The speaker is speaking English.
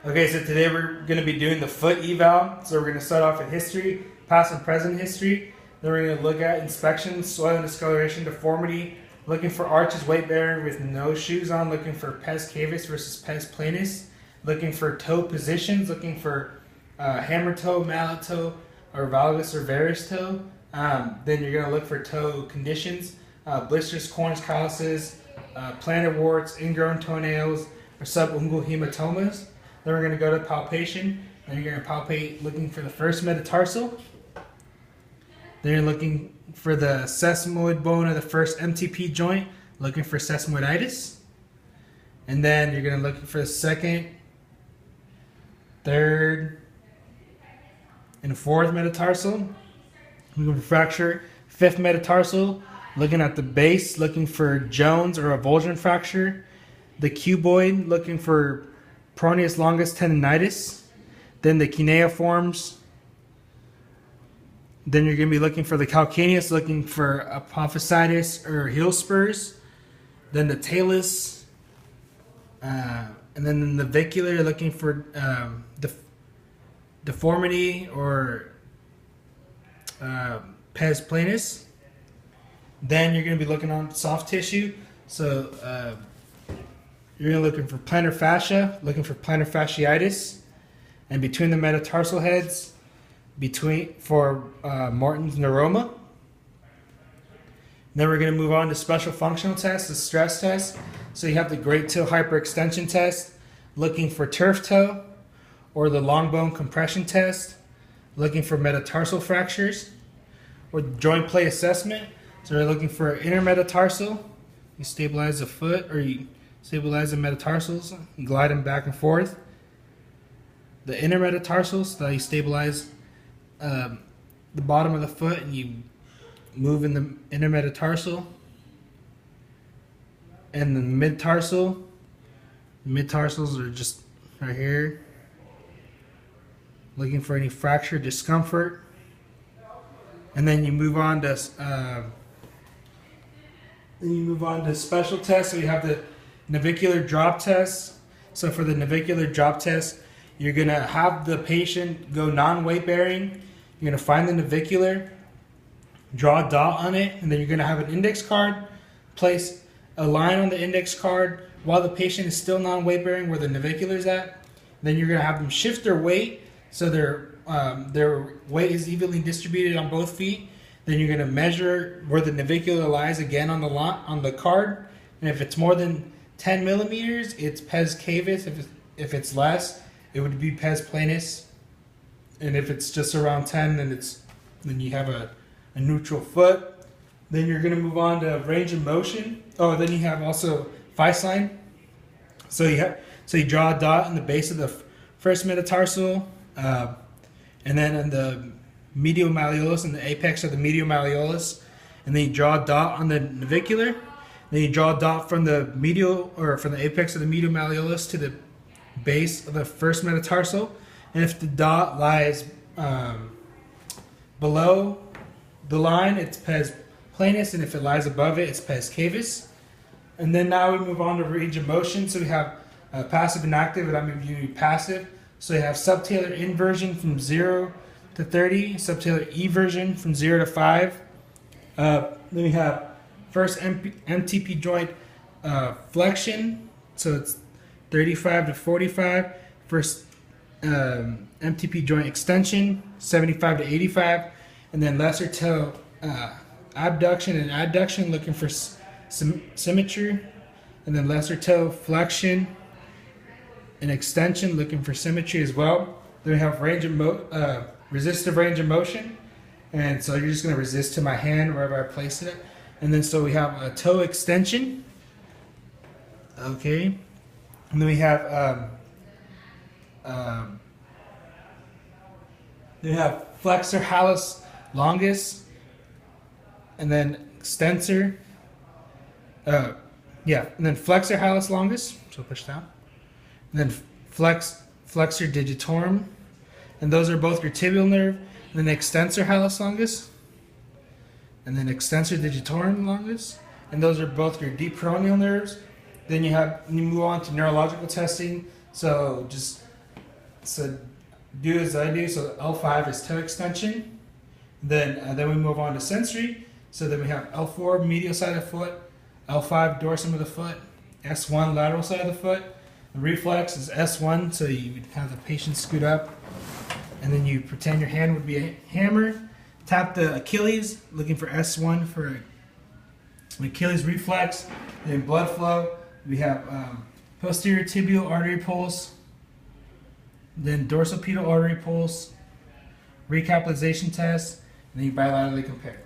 Okay, so today we're going to be doing the foot eval. So we're going to start off with history, past and present history. Then we're going to look at inspection, soil and discoloration, deformity, looking for arches, weight bearing with no shoes on, looking for pes cavus versus pes planus, looking for toe positions, looking for hammer toe, mallet toe, or valgus or varus toe. Then you're going to look for toe conditions, blisters, corns, calluses, plantar warts, ingrown toenails, or subungual hematomas. Then we're going to go to palpation. Then you're going to palpate looking for the first metatarsal. Then you're looking for the sesamoid bone of the first MTP joint, looking for sesamoiditis. And then you're going to look for the second, third, and fourth metatarsal. Looking for fracture. Fifth metatarsal, looking at the base, looking for Jones or avulsion fracture. The cuboid, looking for Peroneus longus tendinitis. Then the cuneiforms. Then you're going to be looking for the calcaneus, looking for apophysitis or heel spurs. Then the talus. And then the navicular, looking for deformity or pes planus. Then you're going to be looking on soft tissue. So you're going to be looking for plantar fascia, looking for plantar fasciitis, and between the metatarsal heads, for Martin's neuroma. Then we're going to move on to special functional tests, the stress test. So you have the great toe hyperextension test, looking for turf toe, or the long bone compression test, looking for metatarsal fractures, or joint play assessment. So we're looking for inner metatarsal. You stabilize the foot, or you stabilize the metatarsals, you glide them back and forth. The inner metatarsals, so you stabilize the bottom of the foot and you move in the inner metatarsal. And the mid-tarsal, the mid-tarsals are just right here, looking for any fracture, discomfort. And then you move on to special tests. So you have the navicular drop test. So for the navicular drop test, you're going to have the patient go non-weight bearing. You're going to find the navicular, draw a dot on it, and then you're going to have an index card, place a line on the index card while the patient is still non-weight bearing where the navicular is at. Then you're going to have them shift their weight so their weight is evenly distributed on both feet. Then you're going to measure where the navicular lies again on the card, and if it's more than 10 millimeters, it's pes cavus. If it's less, it would be pes planus. And if it's just around 10, then you have a neutral foot. Then you're going to move on to range of motion. Oh, then you have also Feislein. So you draw a dot on the base of the first metatarsal, and then on the medial malleolus and the apex of the medial malleolus, and then you draw a dot on the navicular. Then you draw a dot from the apex of the medial malleolus to the base of the first metatarsal. And if the dot lies below the line, it's pes planus, and if it lies above it, it's pes cavus. And then now we move on to range of motion. So we have passive and active, and I'm going to give you passive. So you have subtalar inversion from 0 to 30, subtalar eversion from 0 to 5. Then we have first MTP joint flexion, so it's 35 to 45. First MTP joint extension, 75 to 85. And then lesser toe abduction and adduction, looking for symmetry. And then lesser toe flexion and extension, looking for symmetry as well. Then we have resistive range of motion. And so you're just going to resist to my hand wherever I place it. And then so we have a toe extension. Okay. And then we have flexor hallucis longus, and then extensor. And then flexor hallucis longus. So push down. And then flexor digitorum, and those are both your tibial nerve. And then extensor hallucis longus, and then extensor digitorum longus, and those are both your deep peroneal nerves. Then you move on to neurological testing. So just So do as I do. So L5 is toe extension. Then we move on to sensory. So then we have L4 medial side of the foot, L5 dorsum of the foot, S1 lateral side of the foot. The reflex is S1, so you would have the patient scoot up, and then you pretend your hand would be a hammer. Tap the Achilles, looking for S1 for an Achilles reflex. Then blood flow, we have posterior tibial artery pulse, then dorsal pedal artery pulse, recapitalization test, and then you bilaterally compare.